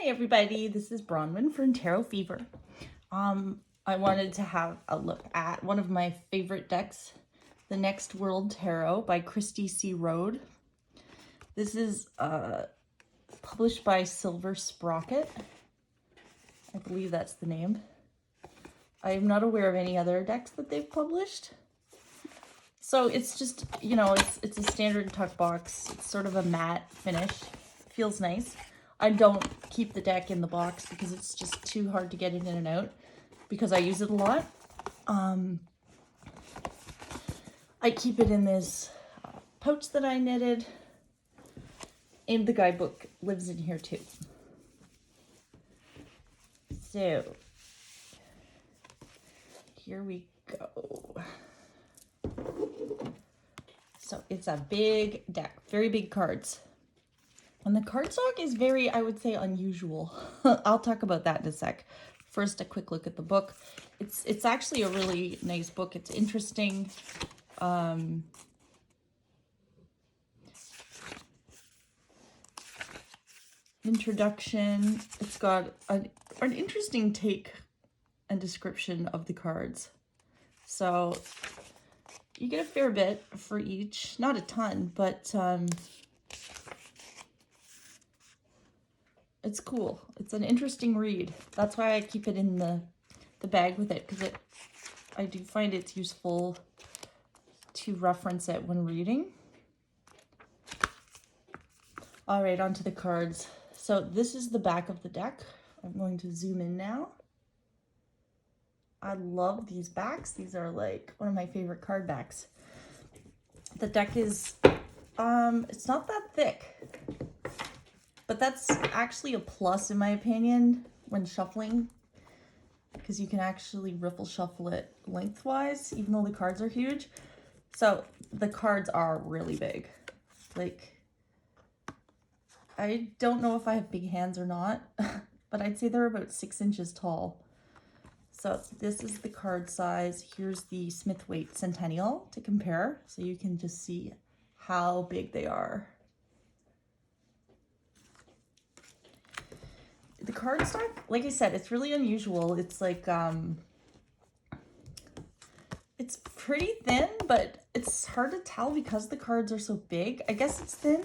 Hi everybody, this is Bronwyn from Tarot Fever. I wanted to have a look at one of my favorite decks, The Next World Tarot by Christy C. Rode. This is published by Silver Sprocket. I believe that's the name. I'm not aware of any other decks that they've published. So it's just, you know, it's a standard tuck box. It's sort of a matte finish. Feels nice. I don't keep the deck in the box because it's just too hard to get it in and out because I use it a lot. I keep it in this pouch that I knitted, and the guidebook lives in here too. So here we go. So it's a big deck, very big cards. And the cardstock is very, I would say, unusual. I'll talk about that in a sec. First, a quick look at the book. It's actually a really nice book. It's interesting. Introduction. It's got an interesting take and description of the cards. So you get a fair bit for each. Not a ton, but it's cool. It's an interesting read. That's why I keep it in the bag with it, because I do find it's useful to reference it when reading. All right, onto the cards. So this is the back of the deck. I'm going to zoom in now. I love these backs. These are like one of my favorite card backs. The deck is, it's not that thick, but that's actually a plus in my opinion when shuffling, because you can actually riffle shuffle it lengthwise, even though the cards are huge. So the cards are really big. Like, I don't know if I have big hands or not, but I'd say they're about 6 inches tall. So this is the card size. Here's the Smith Waite Centennial to compare, so you can just see how big they are. The cardstock, like I said, it's really unusual. It's like, it's pretty thin, but it's hard to tell because the cards are so big. I guess it's thin.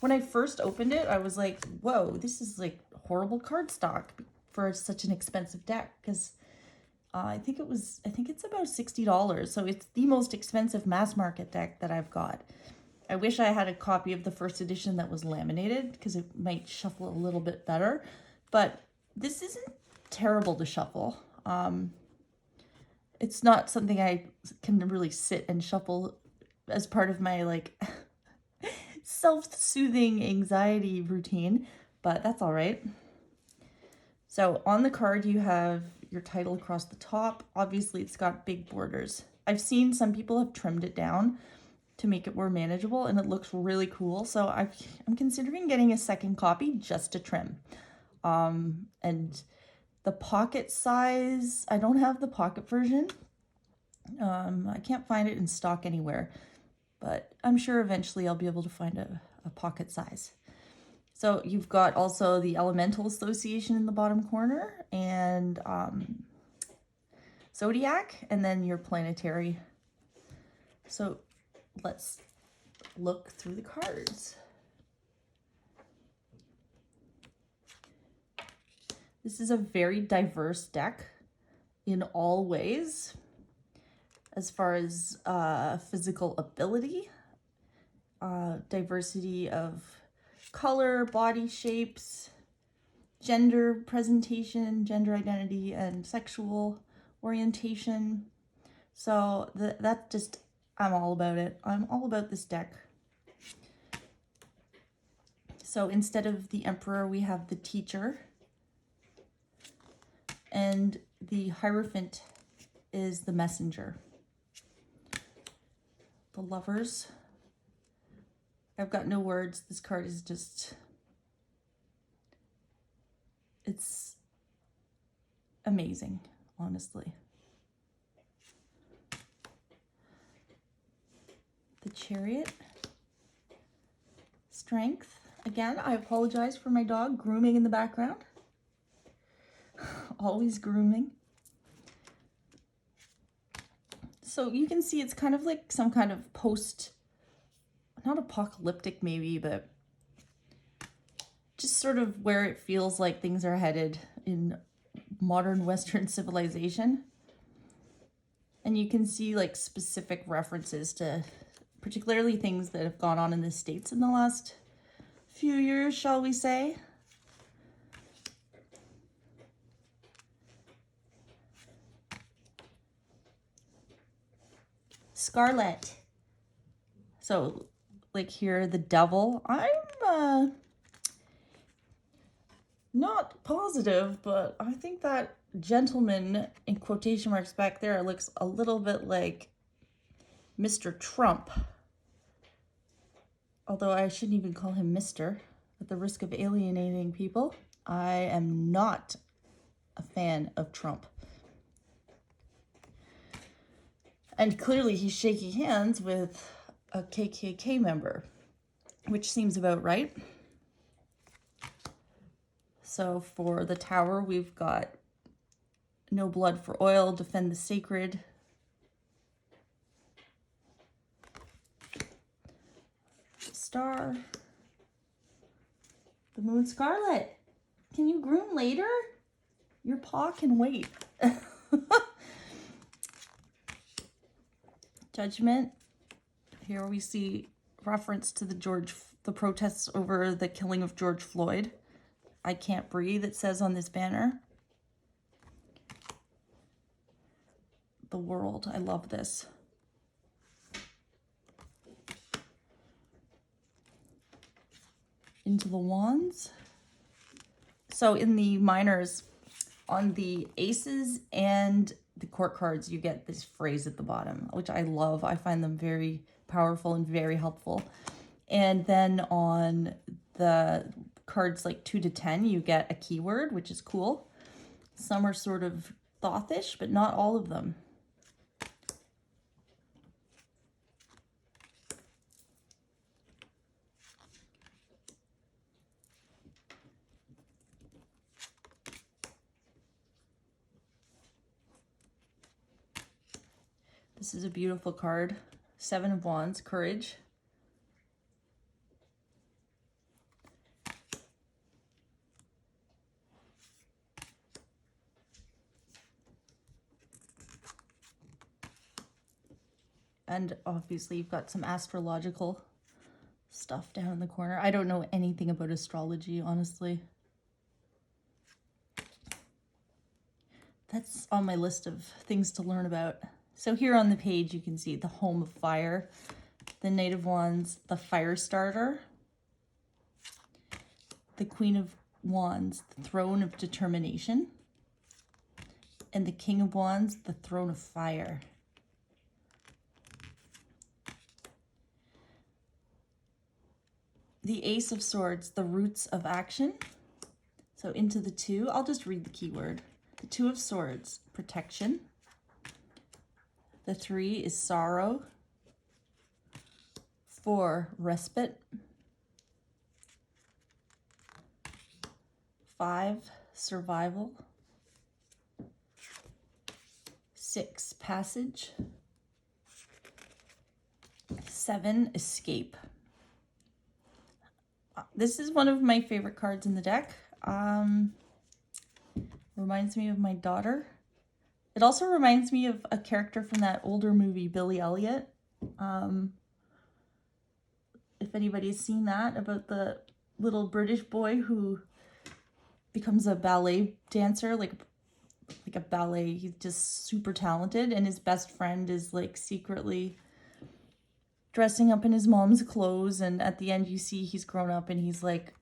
When I first opened it, I was like, whoa, this is like horrible cardstock for such an expensive deck, because I think it's about $60. So it's the most expensive mass market deck that I've got. I wish I had a copy of the first edition that was laminated, because it might shuffle a little bit better. But this isn't terrible to shuffle. It's not something I can really sit and shuffle as part of my like self-soothing anxiety routine, but that's all right. So on the card, you have your title across the top. Obviously, it's got big borders. I've seen some people have trimmed it down to make it more manageable, and it looks really cool. So I'm considering getting a second copy just to trim. And the pocket size, I don't have the pocket version. I can't find it in stock anywhere, but I'm sure eventually I'll be able to find a pocket size. So you've got also the Elemental Association in the bottom corner, and Zodiac, and then your planetary. So let's look through the cards. This is a very diverse deck in all ways, as far as physical ability, diversity of color, body shapes, gender presentation, gender identity, and sexual orientation. So that's just, I'm all about it. I'm all about this deck. So instead of the Emperor, we have the Teacher. And the Hierophant is the Messenger. The Lovers. I've got no words. This card is just, it's amazing, honestly. The Chariot. Strength. Again, I apologize for my dog grooming in the background. Always grooming. So you can see it's kind of like some kind of not apocalyptic maybe, but just sort of where it feels like things are headed in modern Western civilization. And you can see like specific references to particularly things that have gone on in the States in the last few years, shall we say. Scarlet. So like here, the devil. I'm not positive, but I think that gentleman in quotation marks back there looks a little bit like Mr. Trump. Although I shouldn't even call him Mr. at the risk of alienating people. I am not a fan of Trump. And clearly he's shaking hands with a KKK member, which seems about right. So for the tower, we've got no blood for oil, defend the sacred. Star. The moon. Scarlet, can you groom later? Your paw can wait. Judgment. Here we see reference to the protests over the killing of George Floyd. I can't breathe, it says on this banner. The world, I love this. Into the wands. So in the minors, on the aces and the court cards, you get this phrase at the bottom, which I love. I find them very powerful and very helpful. And then on the cards like 2 to 10, you get a keyword, which is cool. Some are sort of thothish, but not all of them. This is a beautiful card. 7 of Wands, courage. And obviously you've got some astrological stuff down in the corner. I don't know anything about astrology, honestly. That's on my list of things to learn about. So here on the page, you can see the home of fire, the Knight of Wands, the fire starter, the Queen of Wands, the throne of determination, and the King of Wands, the throne of fire. The Ace of Swords, the roots of action. So into the 2, I'll just read the keyword. The 2 of Swords, protection. The 3 is sorrow. 4, respite. 5, survival. 6, passage. 7, escape. This is one of my favorite cards in the deck. Reminds me of my daughter. It also reminds me of a character from that older movie, Billy Elliot. If anybody's seen that, about the little British boy who becomes a ballet dancer, like a ballet. He's just super talented, and his best friend is like secretly dressing up in his mom's clothes, and at the end you see he's grown up and he's like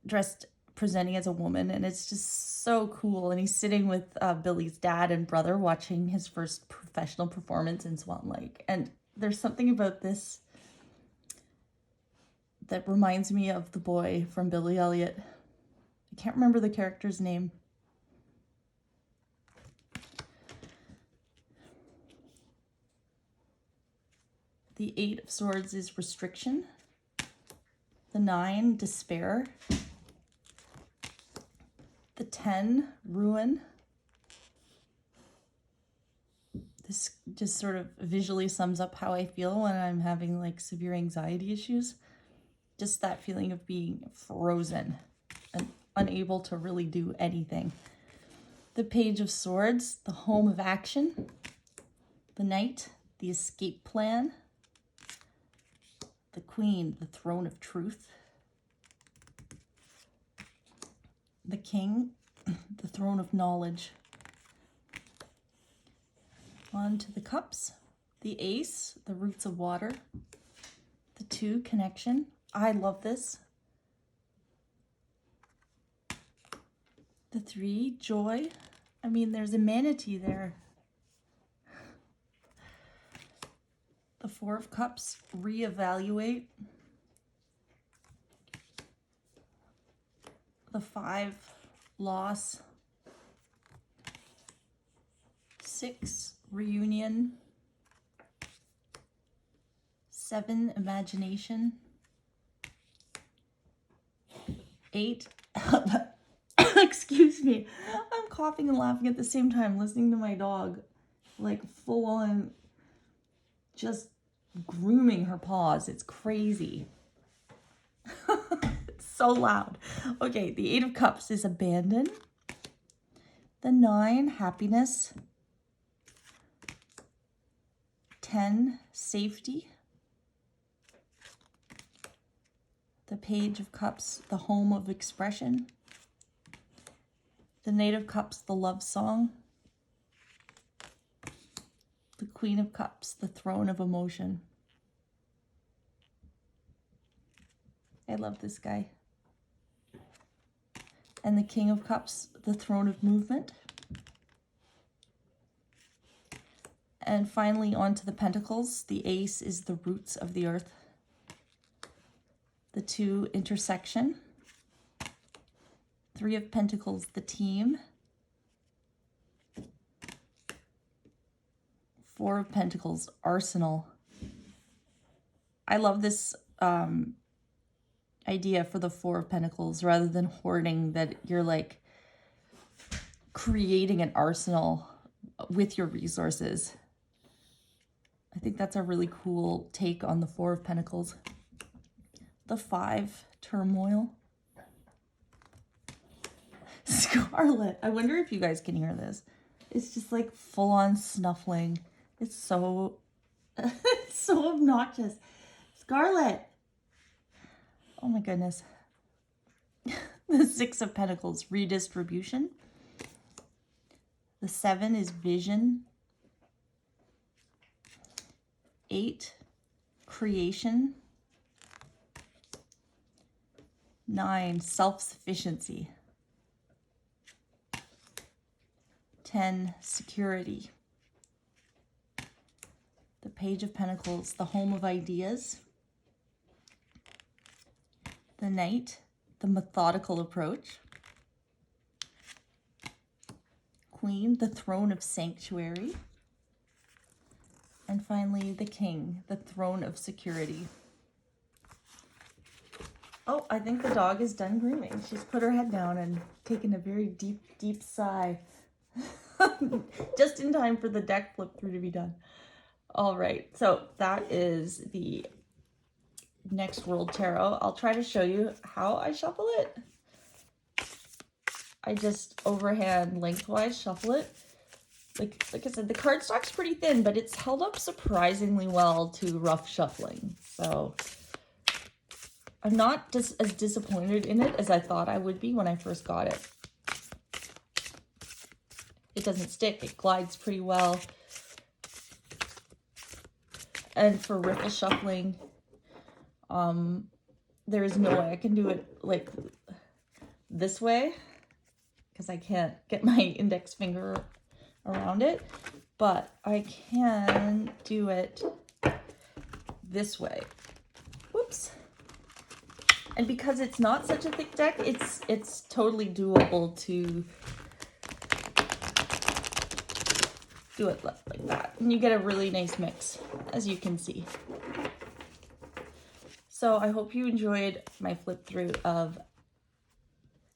dressed, presenting as a woman, and it's just so cool. And he's sitting with Billy's dad and brother watching his first professional performance in Swan Lake. And there's something about this that reminds me of the boy from Billy Elliot. I can't remember the character's name. The 8 of Swords is restriction. The 9, despair. The 10, ruin. This just sort of visually sums up how I feel when I'm having like severe anxiety issues. Just that feeling of being frozen and unable to really do anything. The Page of Swords, the home of action. The Knight, the escape plan. The Queen, the throne of truth. The King, the throne of knowledge. On to the Cups. The Ace, the roots of water. The 2, connection. I love this. The 3, joy. I mean, there's a manatee there. The 4 of Cups, reevaluate. The 5, loss. 6, reunion. 7, imagination. 8, excuse me, I'm coughing and laughing at the same time, listening to my dog, like full on, just grooming her paws. It's crazy. It's so loud. Okay, the 8 of Cups is abandon. The 9, happiness. 10, safety. The Page of Cups, the home of expression. The Knight of Cups, the love song. The Queen of Cups, the throne of emotion. I love this guy. And the King of Cups, the throne of movement. And finally, on to the Pentacles. The Ace is the roots of the earth. The 2, intersection. 3 of Pentacles, the team. 4 of Pentacles, arsenal. I love this idea for the 4 of Pentacles, rather than hoarding, that you're like creating an arsenal with your resources. I think that's a really cool take on the 4 of Pentacles. The 5, turmoil. Scarlet. I wonder if you guys can hear this. It's just like full on snuffling. It's so, it's so obnoxious. Scarlet. Oh my goodness. The 6 of Pentacles, redistribution. The 7 is vision. 8, creation. 9, self-sufficiency. 10, security. The Page of Pentacles, the home of ideas. The Knight, the methodical approach. Queen, the throne of sanctuary. And finally, the King, the throne of security. Oh, I think the dog is done grooming. She's put her head down and taken a very deep, deep sigh. Just in time for the deck flip through to be done. All right, so that is the Next World Tarot. I'll try to show you how I shuffle it. I just overhand lengthwise shuffle it. Like I said, the cardstock's pretty thin, but it's held up surprisingly well to rough shuffling. So I'm not just as disappointed in it as I thought I would be when I first got it. It doesn't stick. It glides pretty well. And for riffle shuffling, there is no way I can do it like this way because I can't get my index finger around it, but I can do it this way. Whoops. And because it's not such a thick deck, it's totally doable to do it like that. And you get a really nice mix, as you can see. So I hope you enjoyed my flip through of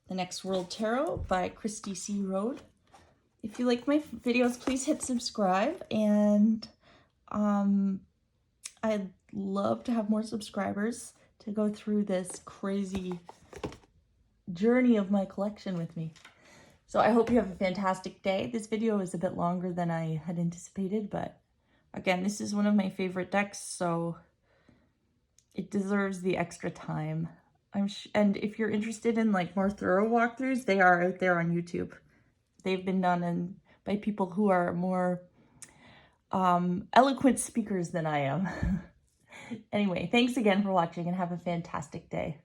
The Next World Tarot by Christy C. Rode. If you like my videos, please hit subscribe, and I'd love to have more subscribers to go through this crazy journey of my collection with me. So I hope you have a fantastic day. This video is a bit longer than I had anticipated, but again, this is one of my favorite decks, so it deserves the extra time. And if you're interested in like more thorough walkthroughs, they are out there on YouTube. They've been done by people who are more eloquent speakers than I am. Anyway, thanks again for watching and have a fantastic day.